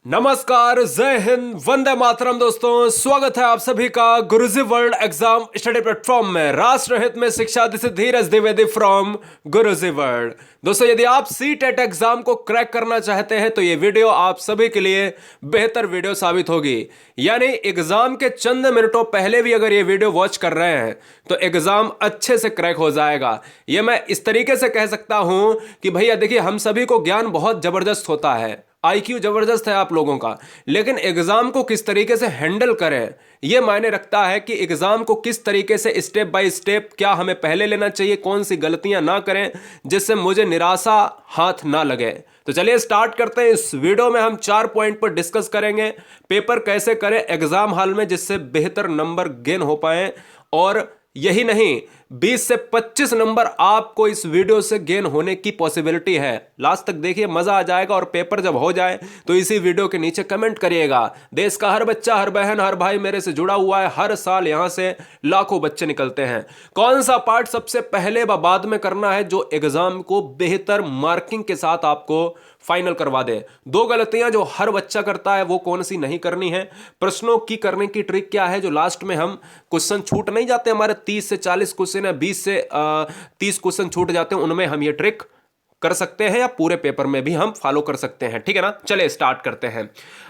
नमस्कार, जय हिंद, वंदे मातरम। दोस्तों, स्वागत है आप सभी का गुरुजी वर्ल्ड एग्जाम स्टडी प्लेटफॉर्म में। राष्ट्र हित में शिक्षा, this is Dheeraj Dwivedi from Guruji world. दोस्तों, यदि आप सीटेट एग्जाम को क्रैक करना चाहते हैं तो ये वीडियो आप सभी के लिए बेहतर वीडियो साबित होगी। यानी एग्जाम के चंद मिनटों पहले भी अगर ये वीडियो वॉच कर रहे हैं तो एग्जाम अच्छे से क्रैक हो जाएगा। ये मैं इस तरीके से कह सकता हूं कि भैया देखिए, हम सभी को ज्ञान बहुत जबरदस्त होता है, आईक्यू जबरदस्त है आप लोगों का, लेकिन एग्जाम को किस तरीके से हैंडल करें यह मायने रखता है कि एग्जाम को किस तरीके से स्टेप बाय स्टेप क्या हमें पहले लेना चाहिए, कौन सी गलतियां ना करें जिससे मुझे निराशा हाथ ना लगे। तो चलिए स्टार्ट करते हैं। इस वीडियो में हम 4 पॉइंट पर डिस्कस करेंगे। पेपर कैसे करें एग्जाम हॉल में जिससे बेहतर नंबर गेन हो पाए, और यही नहीं 20 से 25 नंबर आपको इस वीडियो से गेन होने की पॉसिबिलिटी है। लास्ट तक देखिए, मजा आ जाएगा। और पेपर जब हो जाए तो इसी वीडियो के नीचे कमेंट करिएगा। देश का हर बच्चा, हर बहन, हर भाई मेरे से जुड़ा हुआ है। हर साल यहां से लाखों बच्चे निकलते हैं। कौन सा पार्ट सबसे पहले व बाद में करना है जो एग्जाम को बेहतर मार्किंग के साथ आपको फाइनल करवा दे? 2 गलतियां जो हर बच्चा करता है वो कौन सी नहीं करनी है? प्रश्नों की करने की ट्रिक क्या है जो लास्ट में हम क्वेश्चन छूट नहीं जाते, हमारे 30 से 40 क्वेश्चन है, 20 से 30 क्वेश्चन छूट जाते हैं, उनमें हम ये ट्रिक कर सकते हैं या पूरे पेपर में भी हम फॉलो कर सकते हैं। ठीक है ना? चले स्टार्ट करते हैं।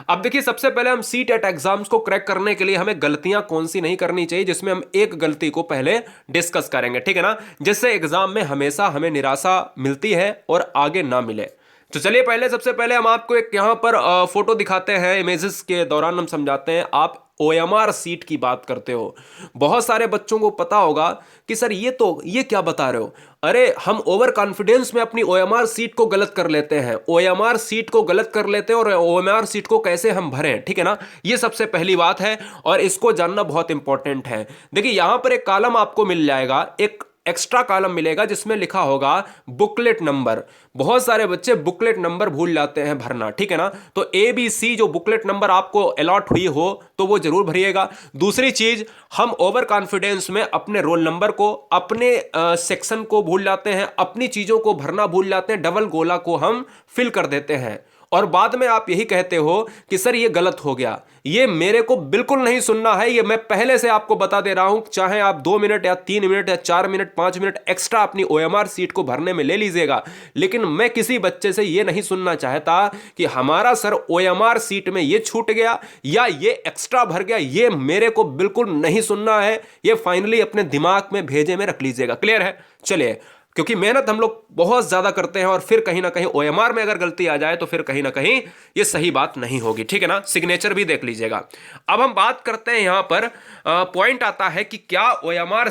अब देखिए, सबसे पहले हम सीटेट एग्जाम्स को क्रैक करने के लिए हमें गलतियां कौन सी नहीं करनी चाहिए, जिसमें हम एक गलती को पहले डिस्कस करेंगे। ठीक है ना? जिससे एग्जाम में हमेशा हमें निराशा मिलती है और आगे ना मिले। तो चलिए सबसे पहले हम आपको एक यहां पर फोटो दिखाते हैं। इमेजेस के दौरान हम समझाते हैं। आप ओएमआर सीट की बात करते हो, बहुत सारे बच्चों को पता होगा कि सर ये क्या बता रहे हो। अरे, हम ओवर कॉन्फिडेंस में अपनी ओएमआर सीट को गलत कर लेते हैं। ओएमआर सीट को गलत कर लेते हैं और ओएमआर सीट को कैसे हम भरें, ठीक है ना? ये सबसे पहली बात है और इसको जानना बहुत इंपॉर्टेंट है। देखिए, यहां पर एक कॉलम आपको मिल जाएगा, एक एक्स्ट्रा कॉलम मिलेगा जिसमें लिखा होगा बुकलेट नंबर। बहुत सारे बच्चे बुकलेट नंबर भूल जाते हैं भरना, ठीक है ना? तो ABC जो बुकलेट नंबर आपको अलॉट हुई हो तो वो जरूर भरिएगा। दूसरी चीज, हम ओवर कॉन्फिडेंस में अपने रोल नंबर को, अपने सेक्शन को भूल जाते हैं, अपनी चीजों को भरना भूल जाते हैं, डबल गोला को हम फिल कर देते हैं और बाद में आप यही कहते हो कि सर ये गलत हो गया। ये मेरे को बिल्कुल नहीं सुनना है। ये मैं पहले से आपको बता दे रहा हूं, चाहे आप 2 मिनट या 3 मिनट या 4 मिनट 5 मिनट एक्स्ट्रा अपनी ओएमआर सीट को भरने में ले लीजिएगा, लेकिन मैं किसी बच्चे से ये नहीं सुनना चाहता कि हमारा सर ओएमआर सीट में ये छूट गया या ये एक्स्ट्रा भर गया। ये मेरे को बिल्कुल नहीं सुनना है। ये फाइनली अपने दिमाग में भेजे में रख लीजिएगा। क्लियर है? चलिए, क्योंकि मेहनत हम लोग बहुत ज्यादा करते हैं और फिर कहीं ना कहीं ओएमआर में अगर गलती आ जाए तो फिर कहीं ना कहीं ये सही बात नहीं होगी। ठीक है ना? सिग्नेचर भी देख लीजिएगा। अब हम बात करते हैं, यहां पर पॉइंट आता है कि क्या ओएमआर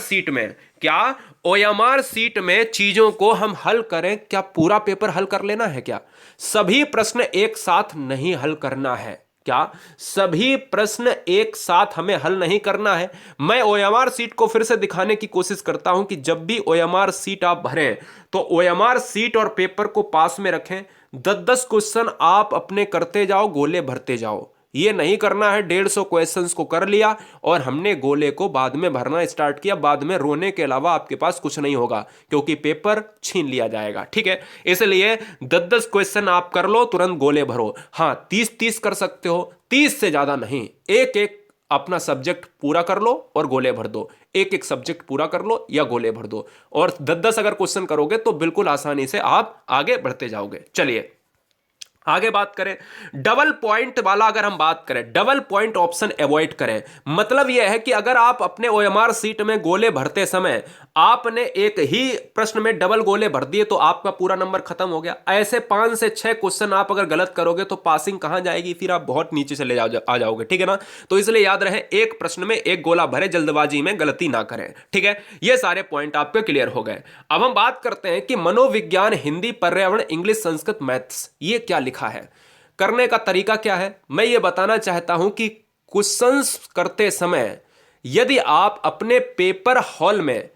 सीट में चीजों को हम हल करें? क्या पूरा पेपर हल कर लेना है? क्या सभी प्रश्न एक साथ नहीं हल करना है? क्या सभी प्रश्न एक साथ हमें हल नहीं करना है? मैं ओएमआर सीट को फिर से दिखाने की कोशिश करता हूं कि जब भी ओएमआर सीट आप भरें तो ओएमआर सीट और पेपर को पास में रखें। 10-10 क्वेश्चन आप अपने करते जाओ, गोले भरते जाओ। ये नहीं करना है 150 क्वेश्चंस को कर लिया और हमने गोले को बाद में भरना स्टार्ट किया, बाद में रोने के अलावा आपके पास कुछ नहीं होगा, क्योंकि पेपर छीन लिया जाएगा। ठीक है? इसलिए 10-10 क्वेश्चन आप कर लो, तुरंत गोले भरो। हाँ, 30-30 कर सकते हो, 30 से ज्यादा नहीं। एक एक अपना सब्जेक्ट पूरा कर लो और गोले भर दो। एक एक सब्जेक्ट पूरा कर लो या गोले भर दो, और 10-10 अगर क्वेश्चन करोगे तो बिल्कुल आसानी से आप आगे बढ़ते जाओगे। चलिए आगे बात करें। डबल पॉइंट वाला अगर हम बात करें, डबल पॉइंट ऑप्शन अवॉइड करें। मतलब यह है कि अगर आप अपने ओएमआर सीट में गोले भरते समय आपने एक ही प्रश्न में डबल गोले भर दिए तो आपका पूरा नंबर खत्म हो गया। ऐसे 5 से 6 क्वेश्चन आप अगर गलत करोगे तो पासिंग कहां जाएगी? फिर आप बहुत नीचे चले आ जाओगे। ठीक है ना? तो इसलिए याद रहे, एक प्रश्न में एक गोला भरे, जल्दबाजी में गलती ना करें। ठीक है? ये सारे पॉइंट आपके क्लियर हो गए। अब हम बात करते हैं कि मनोविज्ञान, हिंदी, पर्यावरण, इंग्लिश, संस्कृत, मैथ्स, ये क्या लिखा है, करने का तरीका क्या है। मैं ये बताना चाहता हूं कि क्वेश्चंस करते समय यदि आप अपने पेपर हॉल में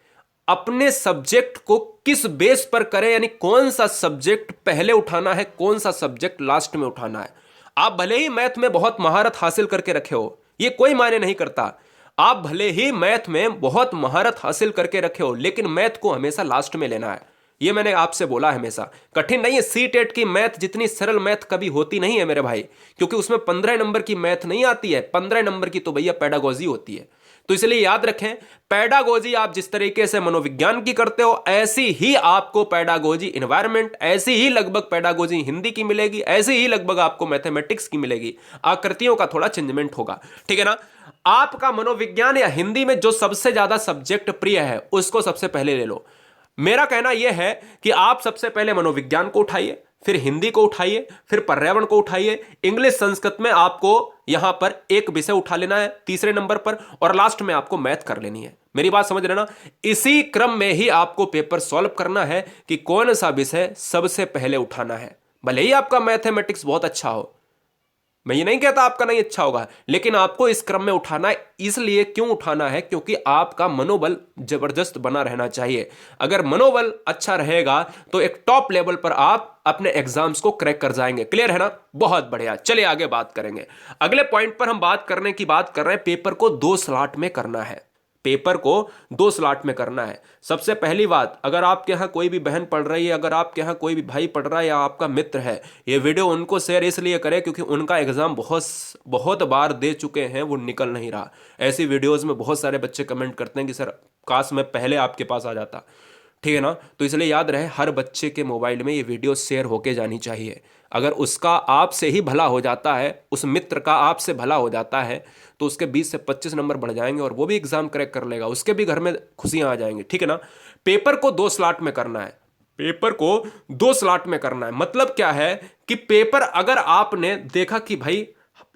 अपने सब्जेक्ट को किस बेस पर करें, यानी कौन सा सब्जेक्ट पहले उठाना है, कौन सा सब्जेक्ट लास्ट में उठाना है। आप भले ही मैथ में बहुत महारत हासिल करके रखे हो, ये कोई मायने नहीं करता। आप भले ही मैथ में बहुत महारत हासिल करके रखे हो, लेकिन मैथ को हमेशा लास्ट में लेना है। ये मैंने आपसे बोला है हमेशा। कठिन नहीं है, सी टेट की मैथ जितनी सरल मैथ कभी होती नहीं है मेरे भाई, क्योंकि उसमें 15 नंबर की मैथ नहीं आती है, 15 नंबर की तो भैया पेडागोजी होती है। तो इसलिए याद रखें, पेडागोजी आप जिस तरीके से मनोविज्ञान की करते हो, ऐसी ही आपको पेडागोजी इन्वायरमेंट, ऐसी ही लगभग पेडागोजी हिंदी की मिलेगी, ऐसी ही लगभग आपको मैथमेटिक्स की मिलेगी। आकृतियों का थोड़ा चेंजमेंट होगा, ठीक है ना। आपका मनोविज्ञान या हिंदी में जो सबसे ज्यादा सब्जेक्ट प्रिय है उसको सबसे पहले ले लो। मेरा कहना यह है कि आप सबसे पहले मनोविज्ञान को उठाइए, फिर हिंदी को उठाइए, फिर पर्यावरण को उठाइए, इंग्लिश संस्कृत में आपको यहां पर एक विषय उठा लेना है तीसरे नंबर पर, और लास्ट में आपको मैथ कर लेनी है। मेरी बात समझ रहे ना। इसी क्रम में ही आपको पेपर सॉल्व करना है कि कौन सा विषय सबसे पहले उठाना है। भले ही आपका मैथमेटिक्स बहुत अच्छा हो, मैं ये नहीं कहता आपका नहीं अच्छा होगा, लेकिन आपको इस क्रम में उठाना है। इसलिए क्यों उठाना है? क्योंकि आपका मनोबल जबरदस्त बना रहना चाहिए। अगर मनोबल अच्छा रहेगा तो एक टॉप लेवल पर आप अपने एग्जाम्स को क्रैक कर जाएंगे। क्लियर है ना? बहुत बढ़िया। चलिए आगे बात करेंगे। अगले पॉइंट पर हम बात कर रहे हैं, पेपर को 2 स्लॉट में करना है। पेपर को 2 स्लॉट में करना है। सबसे पहली बात, अगर आपके यहाँ कोई भी बहन पढ़ रही है, अगर आपके यहाँ कोई भी भाई पढ़ रहा है या आपका मित्र है, ये वीडियो उनको शेयर इसलिए करें क्योंकि उनका एग्जाम बहुत बार दे चुके हैं, वो निकल नहीं रहा। ऐसी वीडियोस में बहुत सारे बच्चे कमेंट करते हैं कि सर काश मैं पहले आपके पास आ जाता। ठीक है ना? तो इसलिए याद रहे, हर बच्चे के मोबाइल में ये वीडियो शेयर होके जानी चाहिए। अगर उसका आपसे ही भला हो जाता है, उस मित्र का आपसे भला हो जाता है, तो उसके 20 से 25 नंबर बढ़ जाएंगे और वो भी एग्जाम क्रैक कर लेगा, उसके भी घर में खुशियां आ जाएंगी। ठीक है ना? पेपर को 2 स्लॉट में करना है। पेपर को 2 स्लॉट में करना है। मतलब क्या है कि पेपर अगर आपने देखा कि भाई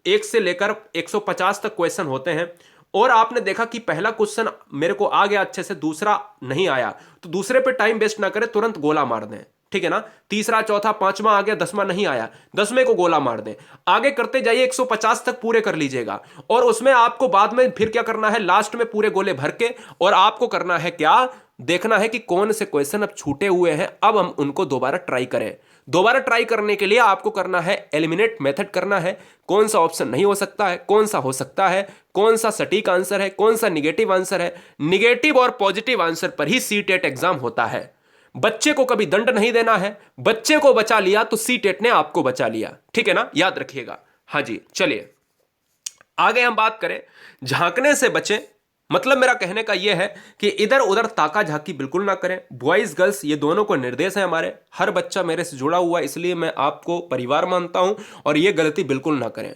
1 से लेकर 150 तक क्वेश्चन होते हैं और आपने देखा कि पहला क्वेश्चन मेरे को आ गया अच्छे से, दूसरा नहीं आया, तो दूसरे पे टाइम वेस्ट ना करें, तुरंत गोला मार दें। ठीक है ना? तीसरा, चौथा, पांचवा आ गया, 10वां नहीं आया, 10वें को गोला मार दें। आगे करते जाइए, 150 तक पूरे कर लीजिएगा। और उसमें आपको बाद में फिर क्या करना है, लास्ट में पूरे गोले भर के, और आपको करना है क्या, देखना है कि कौन से क्वेश्चन अब छूटे हुए हैं, अब हम उनको दोबारा ट्राई करें। दोबारा ट्राई करने के लिए आपको करना है एलिमिनेट मेथड करना है। कौन सा ऑप्शन नहीं हो सकता है, कौन सा हो सकता है, कौन सा सटीक आंसर है, कौन सा निगेटिव आंसर है। निगेटिव और पॉजिटिव आंसर पर ही सी टेट एग्जाम होता है। बच्चे को कभी दंड नहीं देना है। बच्चे को बचा लिया तो सी टेट ने आपको बचा लिया। ठीक है ना? याद रखिएगा। हाँ जी, चलिए आगे हम बात करें। झांकने से बचें, मतलब मेरा कहने का यह है कि इधर उधर ताका झाकी बिल्कुल ना करें। बॉयज गर्ल्स ये दोनों को निर्देश है हमारे, हर बच्चा मेरे से जुड़ा हुआ है, इसलिए मैं आपको परिवार मानता हूं, और ये गलती बिल्कुल ना करें।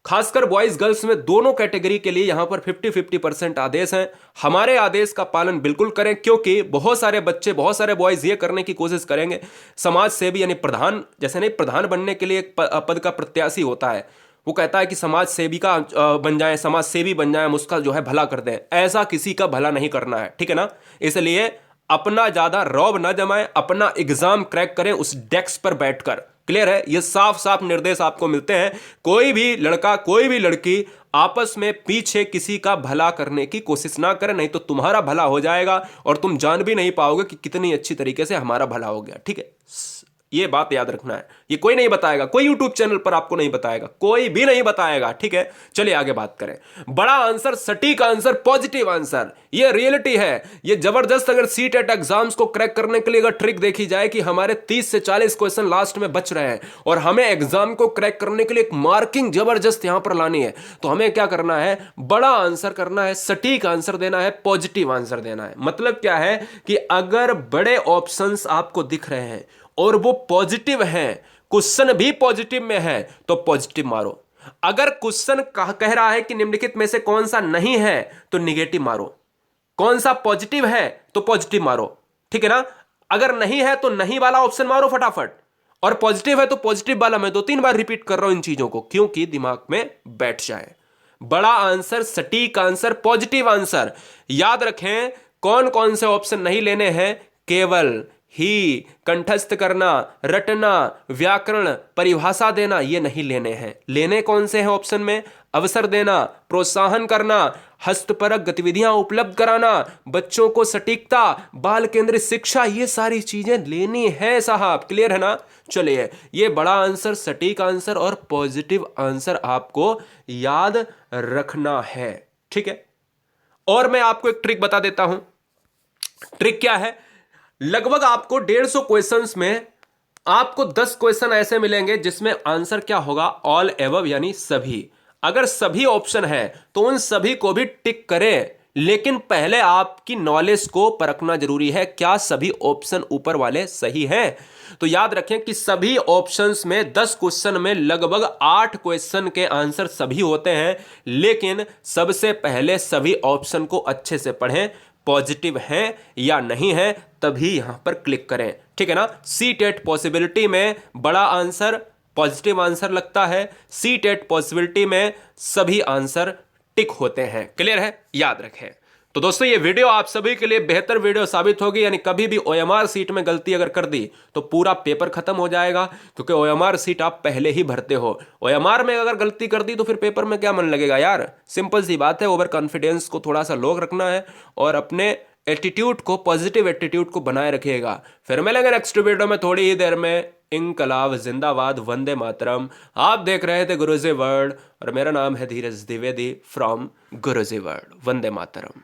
खासकर बॉयज गर्ल्स में दोनों कैटेगरी के लिए यहां पर 50-50% आदेश हैं। हमारे आदेश का पालन बिल्कुल करें, क्योंकि बहुत सारे बच्चे, बहुत सारे बॉयज ये करने की कोशिश करेंगे, समाज सेवी यानी प्रधान, जैसे नहीं प्रधान बनने के लिए एक पद का प्रत्याशी होता है, वो कहता है कि समाज सेविका बन जाए, समाज सेवी बन जाए, हम उसका जो है भला कर दें। ऐसा किसी का भला नहीं करना है। ठीक है ना? इसलिए अपना ज्यादा रौब ना जमाएं, अपना एग्जाम क्रैक करें उस डेस्क पर बैठकर। क्लियर है? ये साफ साफ निर्देश आपको मिलते हैं। कोई भी लड़का, कोई भी लड़की आपस में पीछे किसी का भला करने की कोशिश ना करे, नहीं तो तुम्हारा भला हो जाएगा और तुम जान भी नहीं पाओगे कि कितनी अच्छी तरीके से हमारा भला हो गया। ठीक है? ये बात याद रखना है। ये कोई नहीं बताएगा, कोई यूट्यूब चैनल पर आपको नहीं बताएगा, कोई भी नहीं बताएगा। ठीक है? चलिए आगे बात करें। बड़ा आंसर, सटीक आंसर, पॉजिटिव आंसर, ये रियलिटी है। ये जबरदस्त। अगर सी टेट एग्जाम्स को क्रैक करने के लिए अगर ट्रिक देखी जाए कि हमारे 30 से 40 क्वेश्चन लास्ट में बच रहे हैं और हमें एग्जाम को क्रैक करने के लिए एक मार्किंग जबरदस्त यहां पर लानी है, तो हमें क्या करना है, बड़ा आंसर करना है, सटीक आंसर देना है, पॉजिटिव आंसर देना है। मतलब क्या है कि अगर बड़े ऑप्शंस आपको दिख रहे हैं और वो पॉजिटिव हैं, क्वेश्चन भी पॉजिटिव में है, तो पॉजिटिव मारो। अगर क्वेश्चन कह रहा है कि निम्नलिखित में से कौन सा नहीं है, तो निगेटिव मारो। कौन सा पॉजिटिव है तो पॉजिटिव मारो। ठीक है ना? अगर नहीं है तो नहीं वाला ऑप्शन मारो फटाफट, और पॉजिटिव है तो पॉजिटिव वाला। मैं 2-3 बार रिपीट कर रहा हूं इन चीजों को, क्योंकि दिमाग में बैठ जाए। बड़ा आंसर, सटीक आंसर, पॉजिटिव आंसर। याद रखें, कौन कौन से ऑप्शन नहीं लेने हैं, केवल ही कंठस्थ करना, रटना, व्याकरण, परिभाषा देना, ये नहीं लेने हैं। लेने कौन से हैं ऑप्शन में? अवसर देना, प्रोत्साहन करना, हस्तपरक गतिविधियां उपलब्ध कराना, बच्चों को सटीकता, बाल केंद्रित शिक्षा, ये सारी चीजें लेनी है साहब। क्लियर है ना? चलिए, ये बड़ा आंसर, सटीक आंसर और पॉजिटिव आंसर आपको याद रखना है। ठीक है? और मैं आपको एक ट्रिक बता देता हूं। ट्रिक क्या है? लगभग आपको 150 क्वेश्चंस में आपको 10 क्वेश्चन ऐसे मिलेंगे जिसमें आंसर क्या होगा, ऑल एबव यानी सभी। अगर सभी ऑप्शन है तो उन सभी को भी टिक करें, लेकिन पहले आपकी नॉलेज को परखना जरूरी है, क्या सभी ऑप्शन ऊपर वाले सही हैं। तो याद रखें कि सभी ऑप्शंस में 10 क्वेश्चन में लगभग 8 क्वेश्चन के आंसर सभी होते हैं, लेकिन सबसे पहले सभी ऑप्शन को अच्छे से पढ़ें, पॉजिटिव है या नहीं है तभी यहां पर क्लिक करें, ठीक है ना। सी टेट पॉसिबिलिटी में बड़ा आंसर पॉजिटिव आंसर लगता है, सी टेट पॉसिबिलिटी में सभी आंसर टिक होते हैं। क्लियर है, याद रखें। तो दोस्तों ये वीडियो आप सभी के लिए बेहतर वीडियो साबित होगी, यानी कभी भी ओएमआर सीट में गलती अगर कर दी तो पूरा पेपर खत्म हो जाएगा, क्योंकि ओएमआर सीट आप पहले ही भरते हो। ओएमआर में अगर गलती कर दी तो फिर पेपर में क्या मन लगेगा यार। सिंपल सी बात है, ओवर कॉन्फिडेंस को थोड़ा सा लो रखना है और अपने एटीट्यूड को, पॉजिटिव एटीट्यूड को बनाए रखिएगा। फिर मिलेंगे नेक्स्ट वीडियो में थोड़ी ही देर में। इंकलाब जिंदाबाद, वंदे मातरम। आप देख रहे थे गुरुजी वर्ल्ड और मेरा नाम है धीरज द्विवेदी फ्रॉम गुरुजी वर्ल्ड। वंदे मातरम।